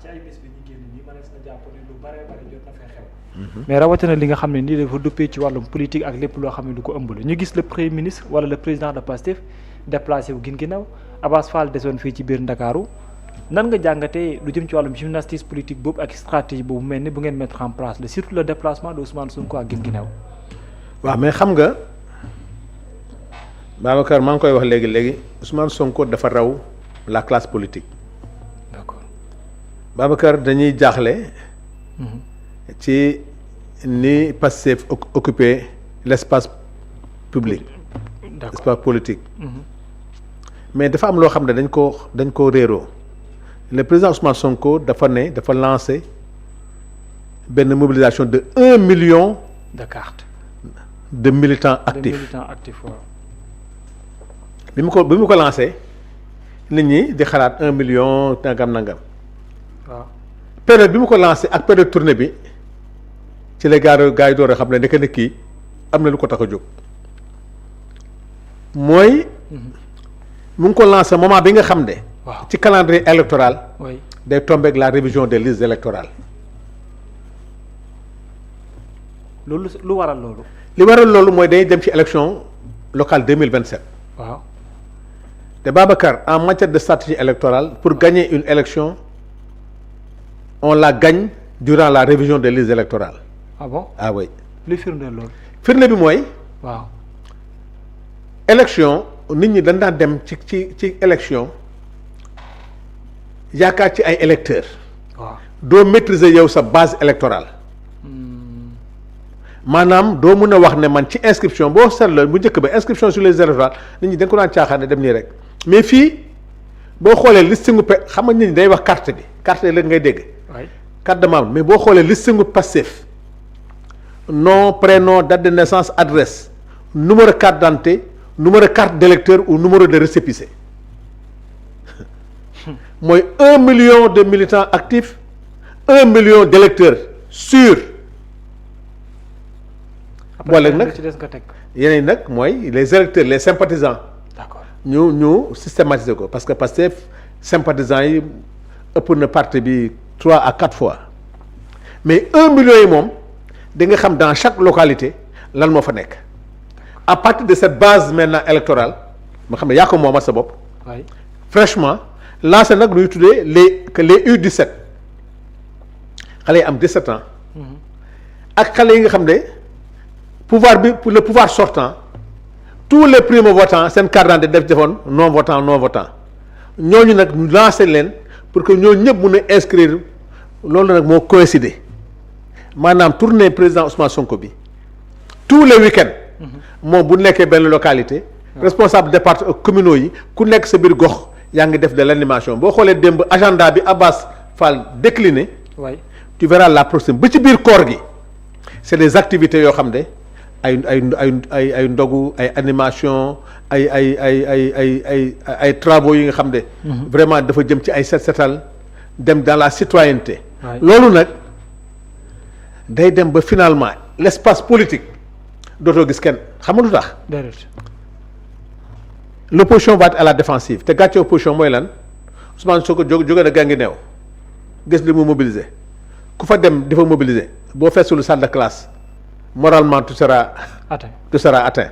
ci ay bés bi ñu génn nii mënees na jàpp ne lu bare bare jot na fee xew. mais rawatina li nga xam ne nii dafa duppee ci wàllum politique ak lépp loo xam ne du ko ëmb la ñu gis le premier ministre wala le président de Pastef déplacé wu Guinguinéo Abass Fall desoon fii ci biir Ndakaaru nan nga jàngatee lu jëm ci wàllum gymnastique politique boobu ak stratégie boobu mel ni bu ngeen mettre en place la surtout le déplacement de Ousmane Sonko ak Guinguinéo. waaw mais xam nga Babacar maa ngi koy wax léegi Ousmane Sonko dafa raw la classe politique. d'accord Babacar dañuy jaaxle. ci ni Pastef occuper l'espace public. l'espace politique. mais dafa am loo xam ne dañ ko réeroo le président Ousmane Sonko dafa lancé benn mobilisation de 1 million. de cartes. de militants actifs waaw. bi mu ko lancé nit ñi di xalaat 1 million nangam. waaw période bi mu ko lancé ak période tournée bi ci la gars yi door a xam ne nekk na kii am na lu ko tax a jóg mooy. mu ngi ko lancé moment bi nga xam ne. waaw ci calendrier électoral. oui day tomber ak la révision des listes électorales. loolu lu waral loolu. li waral loolu mooy day dem ci élection locale 2027. waaw te Babacar en matière de stratégie électorale pour gagner une élection on la gagne durant la révision des listes électorales. ah bon ah oui. li firndeel loolu. firnde bi mooy. waaw élection nit ñi dañ daan dem ci élection yaakaar ci ay électeurs. waaw doo maîtriser yow sa base électorale. maanaam doo mën a wax ne man ci inscription boo seetloo bu njëkk ba inscription sur les listes électorales nit ñi dañ ko daan caaxaan dem nii rek mais fii boo xoolee listingu xam nga nit ñi day wax carte bi carte léegi ngay dégg. waay carte de membre mais boo xoolee listingu Pastef nom prénom date de naissance adresse numéro carte d'identité numéro carte d'électeur ou numéro de récépissé mooy 1 million de militants actifs 1 million d'électeurs sûrs. boole nag ci des nga teg. yeneen nag mooy les électeurs les sympathisants. d'accord ñu systématiser ko parce que Pastef sympathisants yi ëpp na parti bi 3 à 4 fois mais 1 million yi moom di nga xam dans chaque localité lan moo fa nekk à partir de cette base maintenant électorale ma xam ne yaa ko moomal sa bopp. waay franchement lancé nag luy tuddee les U17 xale yi am 17 ans. ak xale yi nga xam ne. pouvoir bi pour le pouvoir sortant tous les primo-votants seen carte d'identité def defoon non votant ñooñu nag ñu lancé leen pour que ñooñu ñëpp mun a inscrire loolu nag moo coïncider maanaam tournée président Ousmane Sonko bi tous les week-ends. moom bu nekkee benn localité. responsable département communaux yi ku nekk sa biir gox yaa ngi def de l'animation boo xoolee démb agenda bi Abass Fall décliné. waay tu verras la prochaine ba ci biir koor gi c'est des activités yoo xam ne. ay ndogu ay animation ay travaux yi nga xam ne. vraiment dafa jëm ci ay setal dem dans la citoyenneté. loolu nag day dem ba finalement l'espace politique dootoo gis kenn xam nga lu tax. l'opposition va être à la défensive te gàcce opposition mooy lan Ousmane Sonko jóge na Guinguinéo gis li mu mobiliser ku fa dem di fa mobiliser boo feesul salle de classe. moralement tu seras atteint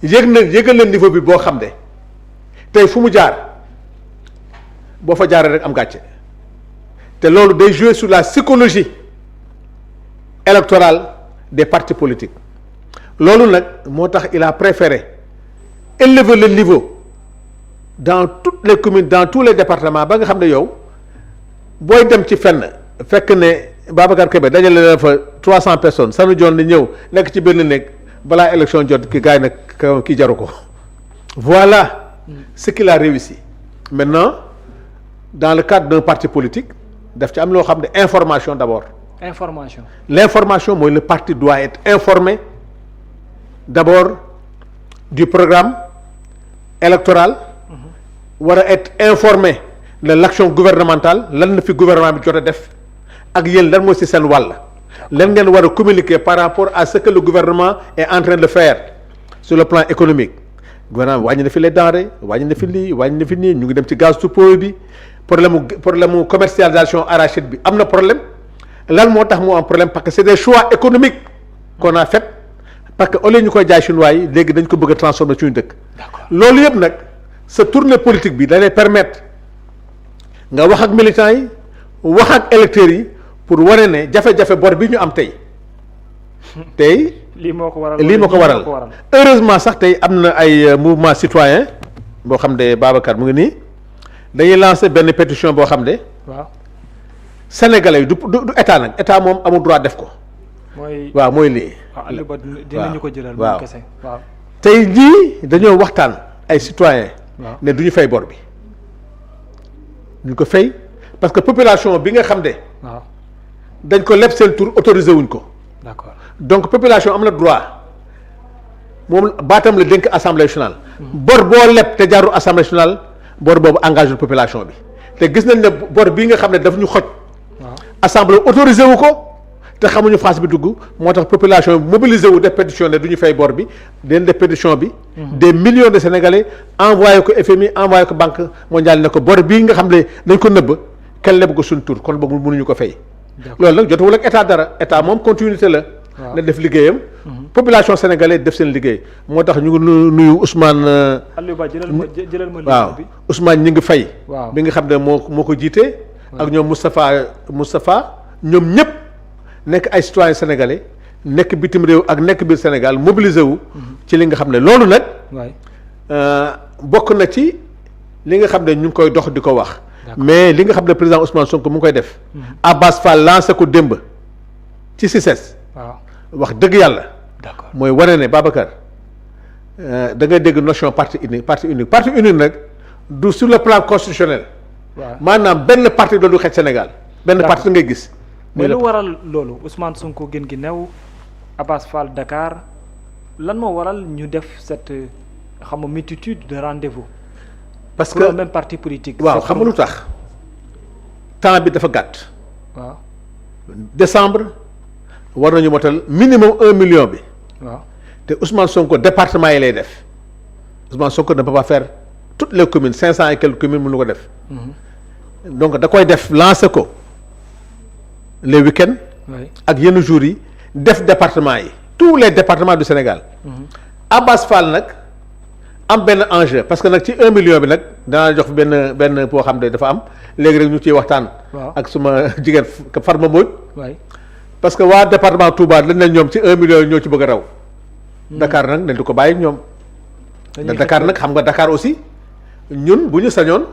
yëgal na niveau bi boo xam ne tey fu mu jaar boo fa jaaree rek am gàcce te loolu day jouer sur la psychologie électorale des partis politiques loolu nag moo tax il a préféré élever le niveau dans toutes les communes dans tous les départements ba nga xam ne yow booy dem ci fenn fekk ne Babacar Kébé dajale la fa 300 personnes sanu joon ni ñëw nekk ci benn néeg balaa élection jot ki gars yi nag kii jaru ko voilà ce qu'il a réussi maintenant dans le cadre d'un parti politique daf ci am loo xam ne information d'abord. L'information mooy le parti doit être informé d'abord du programme électoral war a être informé de l'action gouvernementale lan na fi gouvernement bi jot a def ak yéen lan mooy ci seen wàll lan ngeen war a communiquer par rapport à ce que le gouvernement est en train de faire sur le plan économique gouvernement bi wàññi na fi les denrées wàññi na fi lii wàññi na fi nii ñu ngi dem ci gaz tout pot bi problème mu commercialisation arachide bi am na problème lan moo tax mu am problème parce que c'est des choix économiques qu'on a fait parce que au lieu ñu koy jaay chinois yi léegi dañ ko bëgg a transformer suñu dëkk. loolu yëpp nag sa tournée politique bi da lay permettre nga wax ak militants yi wax ak électeurs yi pour wane ne jafe-jafe bor bi ñu am tey. lii moo ko waral heureusement sax tey am na ay mouvement citoyen boo xam ne Babacar mu ngi nii dañuy lancer benn pétition boo xam ne. waaw sénégalais yi du état nag état moom amul droit def ko. mooy lii. dinañu ko jëlal. waaw kese waaw. tey jii dañoo waxtaan ay citoyen ne du ñu fay bor bi duñ ko fay parce que population bi nga xam ne. waaw dañ ko leb seen tur autorisé wuñ ko. d'accord donc population am na droit moom baatam la dénk assemblée nationale. bor boo leb te jaarul assemblée nationale bor boobu engagé population bi te gis nañ ne bor bii nga xam ne daf ñu xoj. assemblée autorisé wu ko te xamuñu phase bi dugg moo tax population bi mobilisé wu def pétition ne du ñu fay bor bi den def pétition bi. des millions de sénégalais envoyé ko FMI envoyé ko banque mondiale ne ko bor bii nga xam ne dañ ko nëbb kenn leb ko suñ tur kon boobu mënuñu ko fay. loolu nag jotawul ak état dara état moom continuité la. na def liggéeyam. population sénégalaise def seen liggéey moo tax ñu ngi nuyu Ousmane. Aliou Ba jëlal ma waaw Ousmane ñi ngi fay. bi nga xam ne moo ko jiite. ak ñoom Moustapha ñoom ñëpp nekk ay citoyens sénégalais nekk bitim réew ak nekk biir Sénégal mobilisé wu. ci li nga xam ne loolu nag. bokk na ci li nga xam ne ñu ngi koy dox di ko wax. mais li nga xam ne président Ousmane Sonko mu ngi koy def. Abbas Fall lancé ko démb ci CICES. wax dëgg yàlla. mooy wane ne Babacar da ngay dégg notion parti unique nag du sur le plan constitutionnel. maanaam benn parti doon du xeej Sénégal. benn parti ngay gis. mais lu waral loolu Ousmane Sonko gën gi new Abbas Fall Dakar lan moo waral ñu def cette xam nga multitude de rendez-vous. parce que même parti politique. waaw xam nga lu tax temps bi dafa gàtt. waaw décembre war nañu motal minimum 1 million bi. waaw te Ousmane Sonko département yi lay def Ousmane Sonko ne peut pas faire toutes les communes 500 et quelques communes mënu ko def. donc da koy def lancer ko les week-ends. ak yenn jours yi def département yi tous les départements du Sénégal. Abbas Fall nag am benn enjeu parce que nag ci 1 million bi nag danaa jox benn boo xam ne dafa am léegi rek ñu ciy waxtaan. ak suma jigéen Farma Mbodj. parce que waa département Touba dañ ne ñoom ci 1 million ñoo ci bëgg a raw. Dakar nag dañ di ko bàyyi ñoom. Dakar nag xam nga Dakar aussi ñun bu ñu sañoon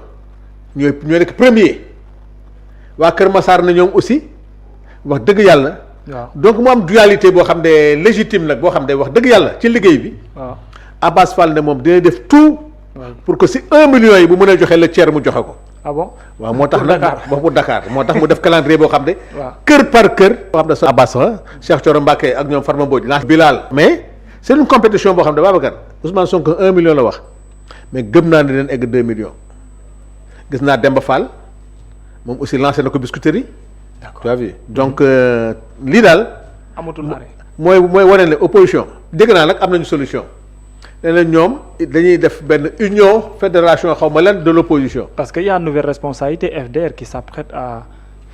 ñooy nekk premier waa Kër Massar na ñoom aussi wax dëgg yàlla. donc mu am dualité boo xam ne légitime nag boo xam ne wax dëgg yàlla ci liggéey bi. Abbas Fall ne moom dina def tout. pour que si 1 million yi bu mënee joxe le tiers mu joxe ko. ah bon waaw moo tax nag wax bu Dakar moo tax mu def calendrier boo xam ne. kër par kër. boo xam ne sa Abbas Cheikh Thioro Mbacké ak ñoom Farma Mbodj la Bilal. mais c'est une compétition boo xam ne Babacar Ousmane Sonko 1 million la wax mais gëm naa ne leen egg 2 millions gis naa Demba Fall moom aussi lancé na ko biscuiterie. d'accord tu as vu donc lii daal. amatul arrêt mooy wane ne opposition dégg naa nag am nañu solution. nee na ñoom dañuy def benn union fédération xaw ma lan de l'opposition. parce que y a une nouvelle responsabilité FDR qui s'apprête à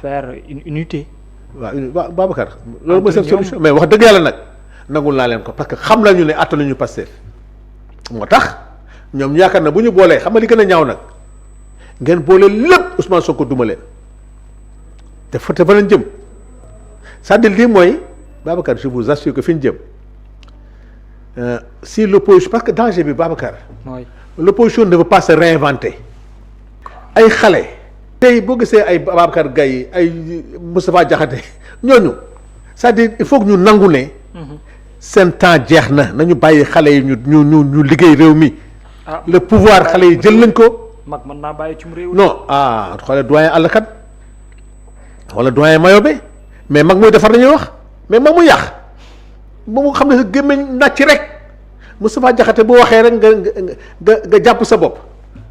faire une unité. waaw Babacar. loolu mooy seen solution mais wax dëgg yàlla nag nangul naa leen ko parce que xam nañu ne attanuñu Pastef moo tax ñoom ñu yaakaar na bu ñu boolee xam nga li gën a ñaaw nag ngeen boole lépp Ousmane Sonko duma leen te fa lañ jëm c'est-à-dire lii mooy Babacar je vous assure que fi ñu jëm. Si l'opposition parce que danger bi Babacar. L'opposition ne veut pas se réinventer. ay xale. tey boo gisee ay Babacar Gaye ay Moustapha Diakhaté ñooñu c'est-à-dire il faut que ñu nangu ne. seen temps jeex na nañu bàyyi xale yi ñu liggéey réew mi. le pouvoir xale yi jël nañ ko. mag mën naa bàyyi ci réew. non xoolal doyen àllkat wala doyen Mayobe mais mag mooy defar nañuy wax mais mag mu yàq. moom nga xam ne sa gémmiñ nàcc rek Moustapha Diakhaté bu waxee rek nga jàpp sa bopp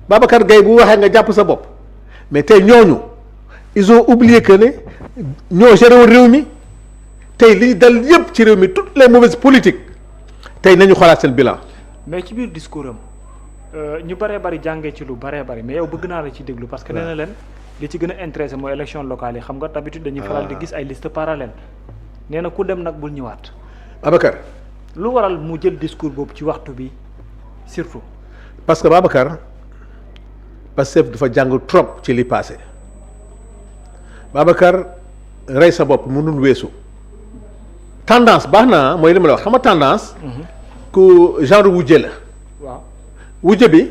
Babacar Gaye bu waxee nga jàpp sa bopp mais tey ñooñu ils ont oublié que ne ñoo géré woon réew mi tey li dal yëpp ci réew mi toutes les mauvaises politiques tey nañu xoolaat seen bilan. mais ci biir discours am ñu bëree bëri jàngee ci lu bëree bëri mais yow bëgg naa la ci déglu parce que nee na leen li ci gën a intéressé mooy élection locale yi xam nga d'habitude dañuy faral di gis ay liste parallèle nee na ku dem nag bul ñëwaat. Babacar. lu waral mu jël discours boobu ci waxtu bi surtout. parce que Babacar Pastef dafa jàng trop ci li passé Babacar rey sa bopp mënul weesu tendance baax na mooy li ma la wax xam nga tendance. ku genre wujje la. waaw wujje bi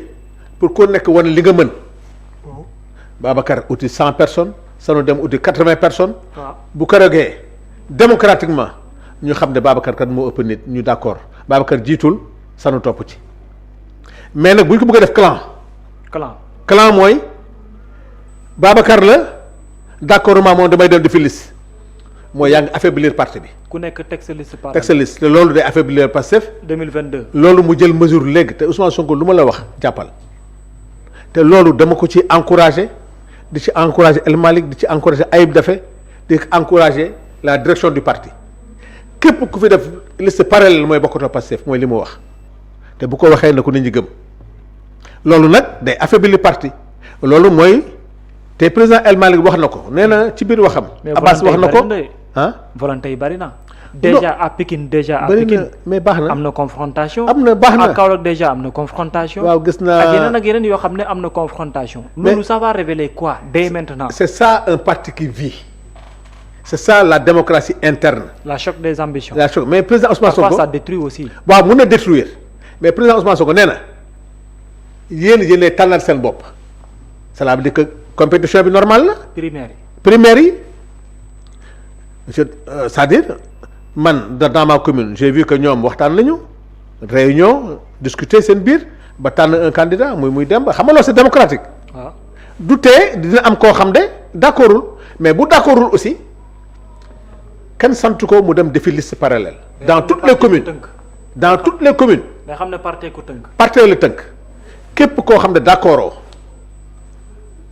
pour ku nekk wane li nga mën. Babacar uti 100 personnes sanu dem uti 80 personnes. waaw bu ko rogee démocratiquement ñu xam ne Babacar kat moo ëpp nit ñu d'accord Babacar jiitul sanu topp ci mais nag bu ñu ko bëgg a def clan mooy Babacar la d'accord moom damay dem defi liste mooy yaa ngi affaiblir parti bi. ku nekk teg sa liste teg sa liste te loolu day affaiblir Pastef 2022. loolu mu jël mesure léegi te Ousmane Sonko lu ma la wax jàppal te loolu dama ko ci encourager di ci encourager El Malick di ci encourager Ayib Daffé di encourager la direction du parti képp ku fi def liste parallèle mooy bokkatoo Pastef mooy li mu wax te bu ko waxee na ko nit ñi gëm loolu nag day affaiblir parti loolu mooy te président El Malick wax na ko nee na ci biir waxam. Abbas wax na ko volonté yi bari na. déjà à Pikine mais baax na am na confrontation. baax na à Kaolack déjà am na confrontation. waaw gis naa ak yeneen yoo xam ne am na confrontation. loolu ça va révéler quoi dès maintenant. c'est ça un parti qui vit c'est ça la démocratie interne. la choc des ambitions. la choc mais président Ousmane Sonko ça détruit aussi. waaw mun na détruire mais président Ousmane Sonko nee na yéen tànnal seen bopp cela veut dire que compétition bi normale la. primaire yi c'est-à-dire man dans ma commune j'ai vu que ñoom waxtaan nañu réunion discuter seen biir ba tànn un candidat muy dem ba xam nga loolu c'est démocratique. waaw du tee dina am koo xam de d'accordul mais bu d'accordul aussi kenn sant ko mu dem defi liste parallèle. dans toutes les communes nga xam ne parti ko tënk. parti la tënk képp koo xam ne d'accordoo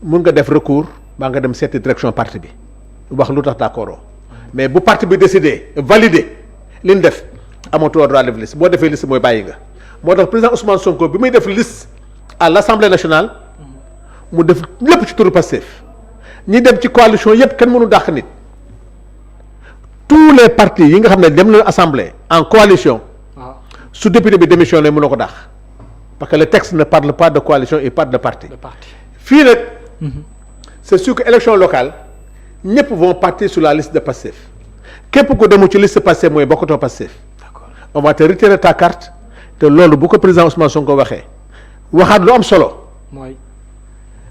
mun nga def recours baa nga dem seeti direction parti bi wax lu tax d'accordoo mais bu parti bi décidé validé li ñu def amatoo droit def liste boo defee liste mooy bàyyi nga moo tax président Ousmane Sonko bi muy def liste à l'Assemblée nationale mu def lépp ci turu Pastef ñi dem ci coalition yépp kenn mënu dàq nit tous les partis yi nga xam ne dem na assemblée en coalition su député bi démissionné mënoo ko dàq parce que le texte ne parle pas de coalition il parle de parti fii nag c'est sûr que élection locale ñëpp vont partir sur la liste de Pastef képp ko demu ci liste Pastef mooy bokkatoo Pastef on va te retirer ta carte te loolu bu ko président Ousmane Sonko waxee waxaat lu am solo mooy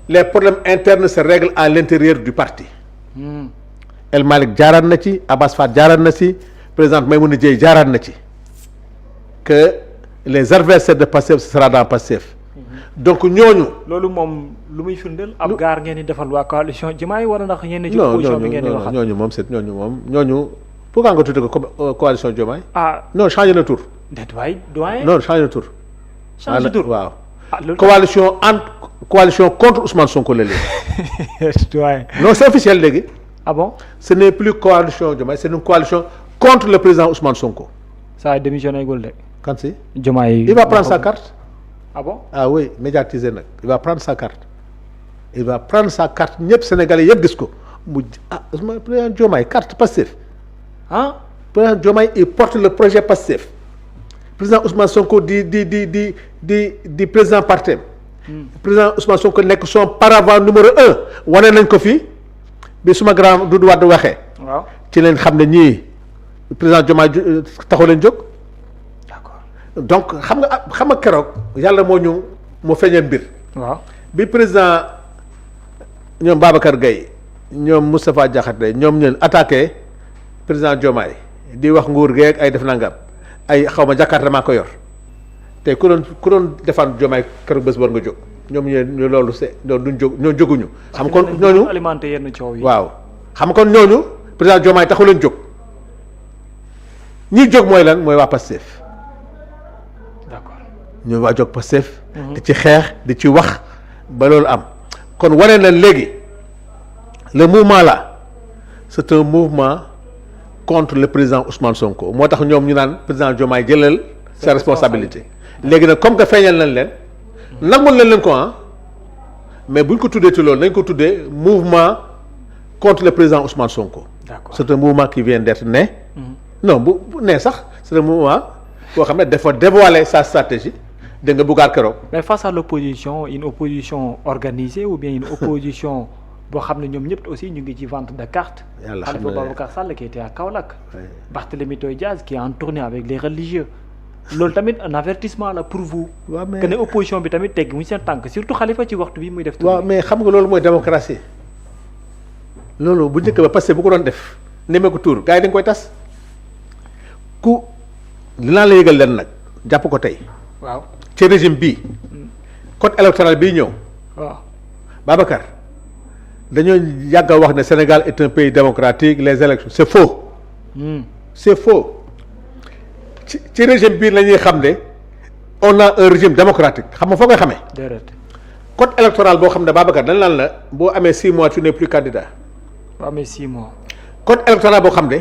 les problèmes internes se règlent à l'intérieur du parti El Malick jaaraat na ci Abbas Fall jaaraat na ci présidente Maïmouna Dièye jaaraat na ci que les adversaires de Pastef ce sera dans Pastef donc ñooñu. loolu moom lu muy firndeel. ab gaar ngeen di defal waa coalition Diomaye wala ndax ñenn ci opposition bi ngeen di waxal ñooñu moom c'est ñooñu pourquoi nga tuddee ko coalition Diomaye. non changé na tur. déet waay doyen. non changé na tur. changé tur waaw. coalition contre Ousmane Sonko la léegi. doyen. non c'est officiel léegi. ah bon. ce n'est plus coalition Diomaye c'est une coalition contre le président Ousmane Sonko. ça a démissionné gul de. kan si. Diomaye il va prendre sa carte. ah bon. ah oui médiatisé nag il va prendre sa carte ñëpp sénégalais yëpp gis ko mu Ousmane président Diomaye carte Pastef président Diomaye il porte le projet Pastef président Ousmane Sonko di président partem président Ousmane Sonko nekk son paravent numéro 1 wane nañ ko fii bi suma grand Doudou Wade waxee. waaw ci leen xam ne ñii président Diomaye taxu leen jóg. donc xam nga keroog yàlla moo feeñal mbir. waaw bi président ñoom Babacar Gueye ñoom Moustapha Diakhaté ñoom ñeen attaqué président Diomaye di wax nguur geeg ay def nangam ay xaw ma Jakarta maa ko yor te ku doon defaan Diomaye keroog bés war nga jóg ñoom ñu loolu duñ jóg ñoo jóguñu. xam kon ñooñu alimenté yenn coow yi. waaw xam kon ñooñu président Diomaye taxu leen jóg ñi jóg mooy lan mooy waa Pastef. ñu waa jóg Pastef di ci xeex di ci wax ba loolu am kon wane na léegi le mouvement là c'est un mouvement contre le président Ousmane Sonko moo tax ñoom ñu naan président Diomaye jëlal sa responsabilité léegi nag comme que feeñal nañ leen nangul leen ko mais buñ ko tuddee ci loolu nañ ko tuddee mouvement contre le président Ousmane Sonko. D'accord. C'est un mouvement qui vient d'être né. Non bu nee sax c'est un mouvement boo xam ne dafa dévoiler sa stratégie dégg nga Bougar keroog. mais face à l'opposition une opposition organisée ou bien une opposition boo xam ne ñoom ñëpp aussi ñu ngi ci vente de cartes. yàlla xam Khalifa ne Babacar Sall qui était à Kaolack. Oui. Barthélémy Toye Dias qui est en tournée avec les religieux. loolu tamit un avertissement la pour vous. waaw mais que ne opposition bi tamit tegg mu seen tànk surtout Khalifa ci waxtu bi muy def. waaw mais xam nga loolu mooy démocratie loolu bu njëkk ba parce que bu ko doon def nemee ko tuur gars yi dañ koy tas ku dinaa la yëgal leen nag jàpp ko tey waaw ci régime bii code électoral bii ñëw waaw Babacar dañoo yàgg a wax ne Sénégal est un pays démocratique les élections c'est faux c'est faux ci régime bii la ñuy xam ne on a un régime démocratique xam nga foo koy xamee déedéet code électoral boo xam ne Babacar dañ naan la boo amee 6 mois tu n'es plus candidat boo amee 6 mois. code électoral boo xam ne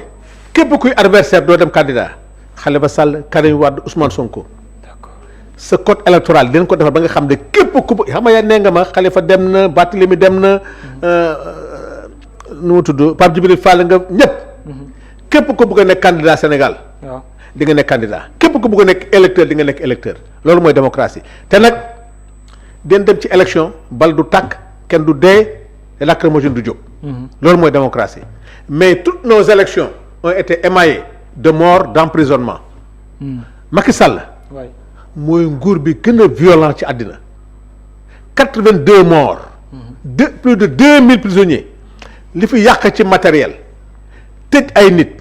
képp kuy adversaire doo dem candidat Khalifa Sall Karim Wade Ousmane Sonko d'accord sa code électoral dinañ ko defar ba nga xam ne képp ku xam nga yaa nee nga ma Khalifa dem na Barthélémy dem na nu mu tudd Pape Djibril Fall nga ñëpp képp ku bëgg a nekk candidat Sénégal waaw di nga nekk candidat képp ku bëgg a nekk électeur di nga nekk électeur loolu mooy démocratie te nag den dem ci élection bal du tàkk kenn du dee lacrymogène du jóg loolu mooy démocratie mais toutes nos élections ont été émaillées de morts d'emprisonnement Macky Sall waay mooy nguur bi gën a violent ci àddina 82 morts plus de 2000 prisonniers li fi yàq ci matériel tëj ay nit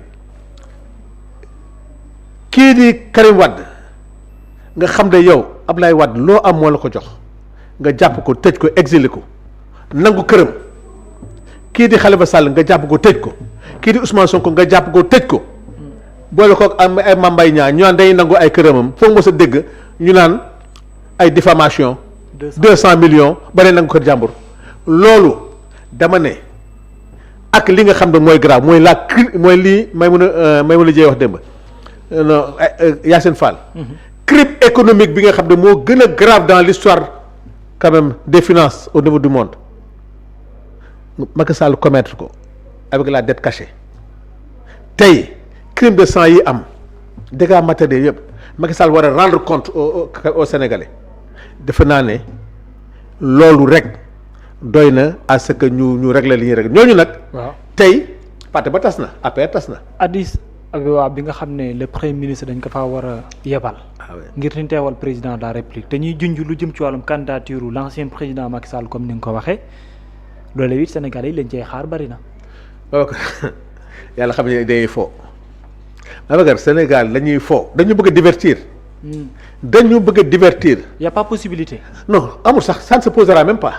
kii di Karim Wade nga xam ne yow Ablaye Wade loo am moo la ko jox nga jàpp ko tëj ko exilé ko nangu këram kii di Khalifa Sall nga jàpp ko tëj ko kii di Ousmane Sonko nga jàpp ko tëj ko boole ko am ay mambay ñaa ñu naan dañuy nangu ay këramam foog mos a dégg ñu naan ay diffamation 200 millions ba ne nangu kër jàmbur loolu dama ne ak li nga xam ne mooy grave mooy mooy lii may mun a jee wax démb non Yacine Fall crime économique bi nga xam ne moo gën a grave dans l'histoire quand même des finances au niveau du monde Macky Sall commettre ko avec la dette cachée tey crime de sang yi am dégâts matériels yëpp Macky Sall war a rendre compte au Sénégalais defe naa ne loolu rek doy na à ce que ñu régler li ñuy régler ñooñu nag. waaw tey parti ba tas na APR tas na. Addis Abeba bi nga xam ne le premier ministre dañ ko faa war a yebal. ngir ñu teewal président de la république te ñuy junj lu jëm ci wàllum candidature l'ancien président Macky Sall comme ni nga ko waxee loolu it Sénégalais yi lañ cey xaar bari na. ok yàlla xam ne dañuy fo Babacar Sénégal dañuy fo dañu bëgg a divertir. dañu bëgg a divertir. y a pas possibilité. non amul sax ça ne se posera même pas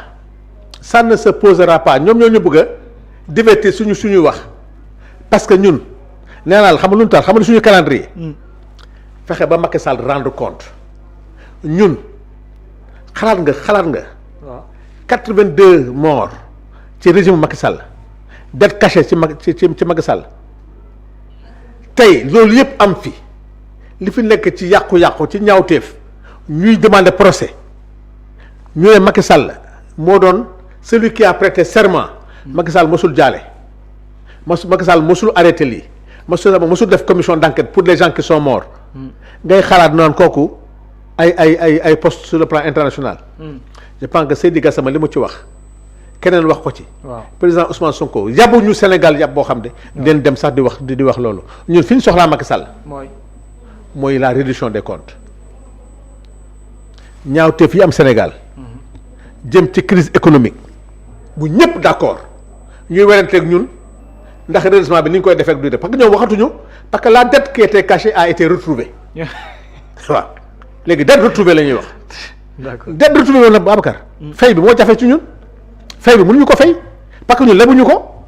ça ne se posera pas ñoom ñoo ñu bëgg a divertir suñuy wax parce que ñun nee naa la xam nga lu ñu taal xam nga suñu calendrier. fexe ba Macky Sall rendre compte ñun xalaat nga. waaw 82 morts ci régime Macky Sall dette cachée ci Macky Sall tey loolu yëpp am fi li fi nekk ci yàqu-yàqu ci ñaawteef ñuy demander procès ñu ne Macky Sall moo doon celui qui a prêté serment. Macky Sall mosul jaale Macky Sall mosul arrêté lii mosul def commission d'enquête pour les gens qui sont morts. ngay xalaat naan kooku ay poste sur le plan international. je pense que Seydi Gassama li mu ci wax keneen wax ko ci. waaw président Ousmane Sonko yabu ñu Sénégal yab boo xam ne. den dem sax di wax loolu ñun fi ñu soxlaa Macky Sall. mooy la réduction des comptes ñaawteef yi am Sénégal. jëm ci crise économique bu ñëpp d'accord ñuy weranteeg ñun ndax redressement bi ni ñu koy defee ak du def parce que ñoom waxatuñu parce que la dette qui était cachée a été retrouvée. waaw léegi dette retrouvée la ñuy wax. d'accord dette retrouvée woon na Babacar. fay bi moo jafe ci ñun. fay bi mënuñu ko fay parce que ñun lebuñu ko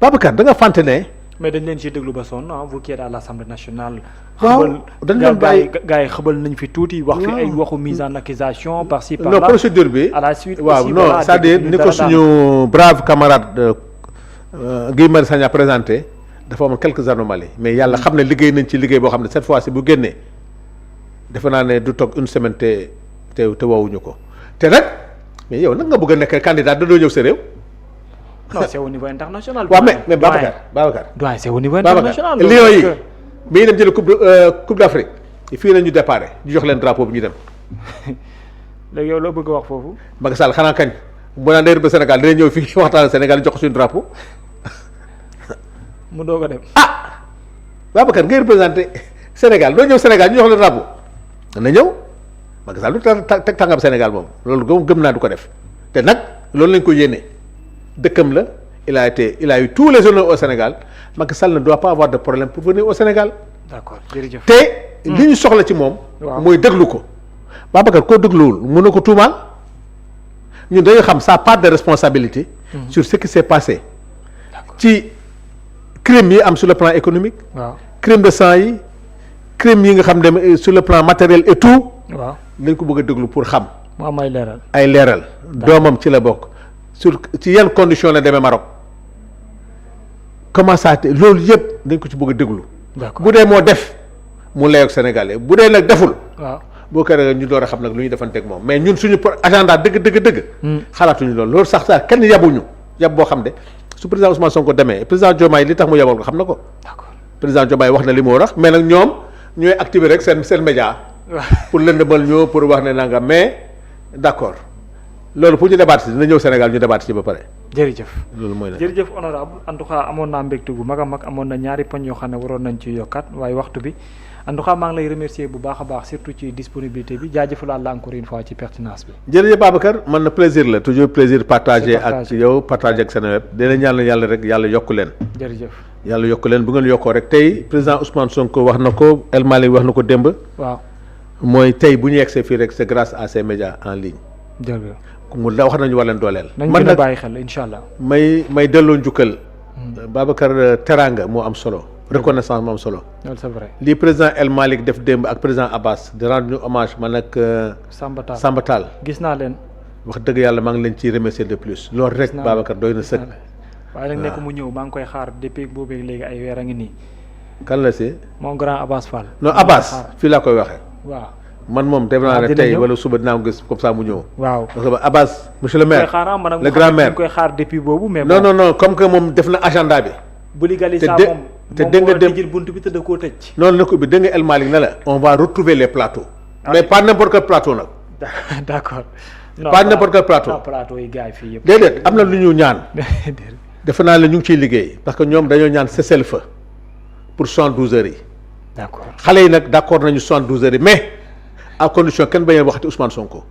Babacar da nga fàtte ne. mais dañ leen ciy déglu ba sonn vous qui êtes à l'Assemblée nationale. waaw dañ leen bàyyi gars yi xëbal nañ fi tuuti. wax fi ay waxu mise en accusation par ci par là. non procédure bi à la suite waaw aussi, non voilà, c'est-à-dire ni ko suñu brave camarade Guy Marius Sagna présenté dafa amoon quelques anomalies mais yàlla xam ne liggéey nañ ci liggéey boo xam ne cette fois-ci bu génnee defe naa ne du toog une semaine te woowuñu ko te nag mais yow nag nga bëgg a nekk candidat da doo ñëw sa réew. non c'est au niveau international. waaw mais Babacar. doyen c'est au niveau international. Lions yi bi ñu dem jël coupe d'Afrique fii la ñu déparé ñu jox leen drapeau bi ñu dem. léegi yow loo bëgg a wax foofu. Macky Sall xanaa kañ bu naan day ba Sénégal dina ñëw fii waxtaan Sénégal jox ko suñu drapeau. mu doog a dem. Babacar ngay représenté Sénégal doo ñëw Sénégal ñu jox la drapeau na ñëw Macky Sall du teg tàngam Sénégal moom loolu gëm naa du ko def te nag loolu lañ ko yéene dëkkam la il a eu tous les honneurs au Sénégal Macky Sall ne doit pas avoir de problème pour venir au Sénégal. d'accord jërëjëf. te li ñu soxla ci moom. mooy déglu ko. Babacar koo dégluwul mën na ko tuumaal ñun dañoo xam sa part de responsabilité. sur ce qui s'est passé. ci crime yi am sur le plan économique. waaw crime de sang yi crime yi nga xam ne sur le plan matériel et tout. waaw lañ ko bëgg a déglu pour xam. mu am ay leeral. ay leeral. doomam ci la bokk. ci yan condition la demee Maroc. comment ça loolu yëpp dañ ko ci bëgg a déglu. d'accord bu dee moo def mu layoog Sénégalais bu dee nag deful. waaw boo ko ñu door a xam nag lu ñuy defanteeg moom mais ñun suñu agenda dëgg. xalaatuñu loolu sax kenn yabuñu yab boo xam ne su président Ousmane Sonko demee président Diomaye li tax mu yabal ko xam na ko. d'accord président Diomaye wax na li mu war a wax mais nag ñoom ñooy activer rek seen média. pour lëndëmal ñoo pour wax ne nangam mais d'accord loolu pour ñu débattre si dina ñëw Sénégal ñu débattre ci ba pare. jërëjëf loolu mooy jërëjëf honorable en tout cas amoon naa mbégte gu mag a mag amoon na ñaari poñ yoo xam ne waroon nañ ci yokkaat waaye waxtu bi en tout cas maa ngi lay remercier bu baax a baax surtout ci disponibilité bi jaajëfalaat la encore une fois ci pertinence bi. jërëjëf Babacar man na plaisir la toujours plaisir partagé ak yow partagé ak Seneweb dina ñaan yàlla rek yàlla yokk leen. jërëjëf yàlla yokk leen bu ngeen yokkoo rek tey président Ousmane Sonko wax na ko El Malick wax na ko démb. waaw mooy tey bu ñu yegsee fii rek c'est grâce à ces médias en ligne. jërëjëf mu la wax nañu war leen dooleel. nañ gën a bàyyi xel incha allah. may delloo njukkal. Babacar teranga moo am solo. reconnaissance moo am solo. loolu c'est vrai. lii président El Malick def démb ak président Abbas di rendre ñu hommage man ak. Samba Tall gis naa leen. wax dëgg yàlla maa ngi leen ciy remercier de plus. loolu rek Babacar doy na sëkk. waaye nag nekk mu ñëw maa ngi koy xaar depuis boobu léegi ay weer a ngi nii. kan la si. mon grand Abbas Fall. non Abbas fii laa koy waxee. waaw. man moom def naa ne tey wala suba dinaa ko gis comme ça mu ñëw. waaw parce que Abbas monsieur le maire. le grand maire koy xaar depuis boobu. mais non comme que moom def na agenda bi. bu liggéey saa moom te dégg nga dem buntu bi te da koo tëj. noonu la ko ubbi dégg nga El Malick ne la. on va retrouver les plateaux. mais pas n'importe quel plateau nag. d'accord. pas n'importe quel plateau. plateau yi gars yi fii yëpp. déedéet am na lu ñu ñaan. defe naa la ñu ngi ciy liggéey. parce que ñoom dañoo ñaan cessez-le-feu pour 72 heures yi. d'accord xale yi nag d'accord nañu 72 heures yi mais. à condition kenn bañ a waxati Ousmane Sonko.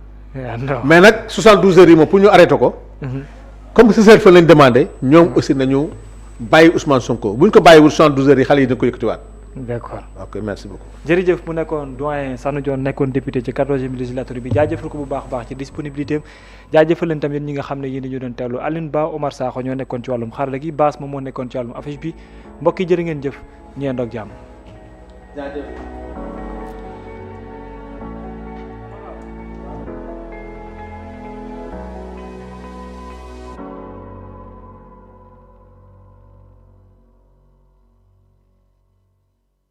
mais nag 72 heures yi moom pour ñu arrêté ko. comme que fa lañ demandé ñoom aussi nañu bàyyi Ousmane Sonko bu ñu ko bàyyiwul 72 heures yi xale yi dañ ko yëkkatiwaat. d'accord ok merci beaucoup. jërëjëf mu nekkoon doyen Sanu Dione nekkoon député ci 14e législature bi jaajëfal ko bu baax a baax ci disponibilité am jaajëfal leen tamit ñi nga xam ne yéen ñu doon teewlu Aline Ba Omar Sakho ñoo nekkoon ci wàllum xarala gi Baas moom moo nekkoon ci wàllum affiche bi mbokk yi jërë ngeen jëf ñu yendoog jàmm. jaajëf.